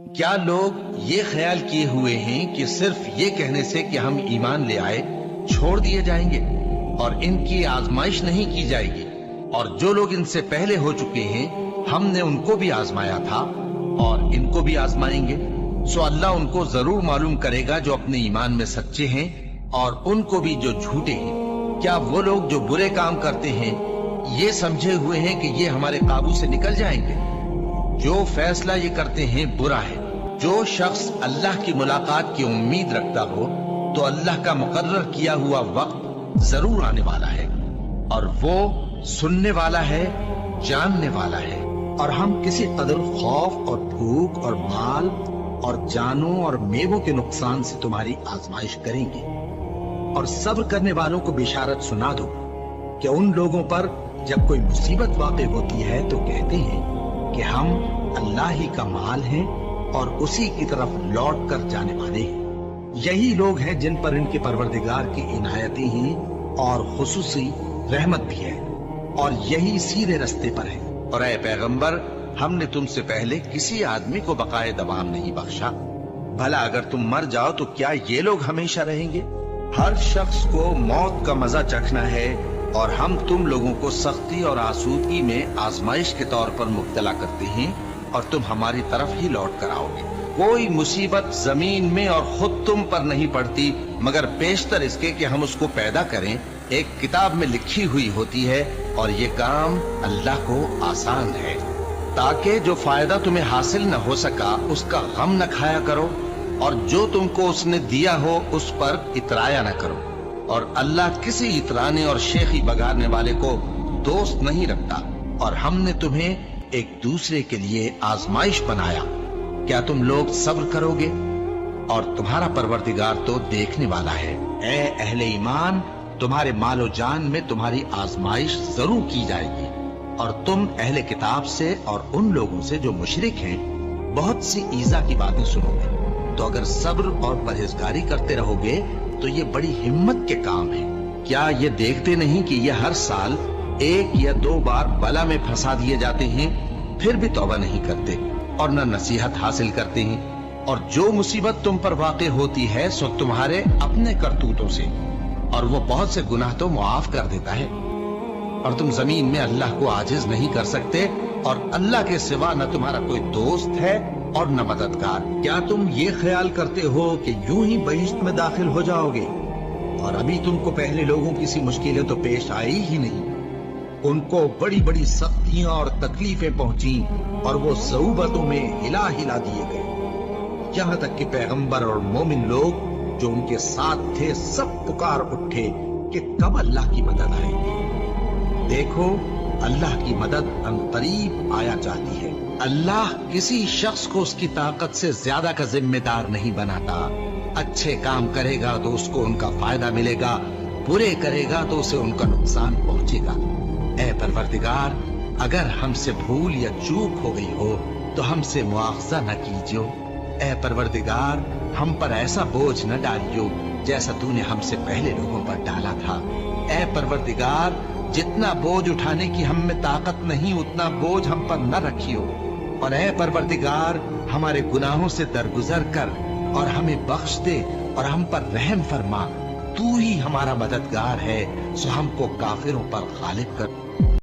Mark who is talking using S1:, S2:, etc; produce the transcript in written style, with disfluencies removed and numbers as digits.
S1: کیا لوگ یہ خیال کیے ہوئے ہیں کہ صرف یہ کہنے سے کہ ہم ایمان لے آئے چھوڑ دیے جائیں گے اور ان کی آزمائش نہیں کی جائے گی؟ اور جو لوگ ان سے پہلے ہو چکے ہیں ہم نے ان کو بھی آزمایا تھا اور ان کو بھی آزمائیں گے، سو اللہ ان کو ضرور معلوم کرے گا جو اپنے ایمان میں سچے ہیں اور ان کو بھی جو جھوٹے ہیں۔ کیا وہ لوگ جو برے کام کرتے ہیں یہ سمجھے ہوئے ہیں کہ یہ ہمارے قابو سے نکل جائیں گے؟ جو فیصلہ یہ کرتے ہیں برا ہے۔ جو شخص اللہ کی ملاقات کی امید رکھتا ہو تو اللہ کا مقرر کیا ہوا وقت ضرور آنے والا ہے، اور وہ سننے والا ہے، جاننے والا ہے۔ اور ہم کسی قدر خوف اور بھوک اور مال اور جانوں اور میووں کے نقصان سے تمہاری آزمائش کریں گے، اور صبر کرنے والوں کو بشارت سنا دو کہ ان لوگوں پر جب کوئی مصیبت واقع ہوتی ہے تو کہتے ہیں کہ ہم اللہ ہی کا مال ہیں اور اسی کی طرف لوٹ کر جانے والے ہیں۔ یہی لوگ ہیں جن پر ان کے پروردگار کی عنایتیں ہیں اور خصوصی رحمت بھی ہے، اور یہی سیدھے رستے پر ہے۔ اور اے پیغمبر، ہم نے تم سے پہلے کسی آدمی کو بقائے دوام نہیں بخشا، بھلا اگر تم مر جاؤ تو کیا یہ لوگ ہمیشہ رہیں گے؟ ہر شخص کو موت کا مزہ چکھنا ہے، اور ہم تم لوگوں کو سختی اور آسودگی میں آزمائش کے طور پر مبتلا کرتے ہیں، اور تم ہماری طرف ہی لوٹ کر آؤ گے۔ کوئی مصیبت زمین میں اور خود تم پر نہیں پڑتی مگر پیشتر اس کے کہ ہم اس کو پیدا کریں ایک کتاب میں لکھی ہوئی ہوتی ہے، اور یہ کام اللہ کو آسان ہے۔ تاکہ جو فائدہ تمہیں حاصل نہ ہو سکا اس کا غم نہ کھایا کرو، اور جو تم کو اس نے دیا ہو اس پر اترایا نہ کرو۔ اور اللہ کسی اترانے اور شیخی بگاڑنے والے کو دوست نہیں رکھتا، اور ہم نے تمہیں ایک دوسرے کے لیے آزمائش بنایا۔ کیا تم لوگ صبر کرو گے؟ اور تمہارا پروردگار تو دیکھنے والا ہے۔ اے اہل ایمان، تمہارے مال و جان میں تمہاری آزمائش ضرور کی جائے گی، اور تم اہل کتاب سے اور ان لوگوں سے جو مشرک ہیں بہت سی ایذا کی باتیں سنو گے۔ تو اگر صبر اور پرہیزگاری کرتے رہو گے تو یہ بڑی ہمت کے کام ہے۔ کیا یہ دیکھتے نہیں کہ یہ ہر سال 1 یا 2 بار بلا میں پھنسا دیے جاتے ہیں، پھر بھی توبہ نہیں کرتے اور نہ نصیحت حاصل کرتے ہیں؟ اور جو مصیبت تم پر واقع ہوتی ہے سو تمہارے اپنے کرتوتوں سے، اور وہ بہت سے گناہ تو معاف کر دیتا ہے۔ اور تم زمین میں اللہ کو عاجز نہیں کر سکتے، اور اللہ کے سوا نہ تمہارا کوئی دوست ہے اور نہ مددگار۔ کیا تم یہ خیال کرتے ہو کہ یوں ہی بہشت میں داخل ہو جاؤ گے؟ اور ابھی تم کو پہلے لوگوں کی سی مشکلیں تو پیش آئی ہی نہیں۔ ان کو بڑی بڑی سختیاں اور تکلیفیں پہنچیں، اور وہ صعوبتوں میں ہلا ہلا دیے گئے، یہاں تک کہ پیغمبر اور مومن لوگ جو ان کے ساتھ تھے سب پکار اٹھے کہ کب اللہ کی مدد آئے گی۔ دیکھو، اللہ کی مدد عنقریب آیا چاہتی ہے۔ اللہ کسی شخص کو اس کی طاقت سے زیادہ کا ذمہ دار نہیں بناتا۔ اچھے کام کرے گا تو اس کو ان کا فائدہ ملے گا، برے کرے گا تو اسے ان کا نقصان پہنچے گا۔ اے پروردگار، اگر ہم سے بھول یا چوک ہو گئی ہو تو ہم سے مواخذہ نہ کیجیو۔ اے پروردگار، ہم پر ایسا بوجھ نہ ڈالیو جیسا تو نے ہم سے پہلے لوگوں پر ڈالا تھا۔ اے پروردگار، جتنا بوجھ اٹھانے کی ہم میں طاقت نہیں اتنا بوجھ ہم پر نہ رکھیو۔ اور اے پروردگار، ہمارے گناہوں سے درگزر کر اور ہمیں بخش دے اور ہم پر رحم فرما۔ تو ہی ہمارا مددگار ہے، سو ہم کو کافروں پر غالب کر۔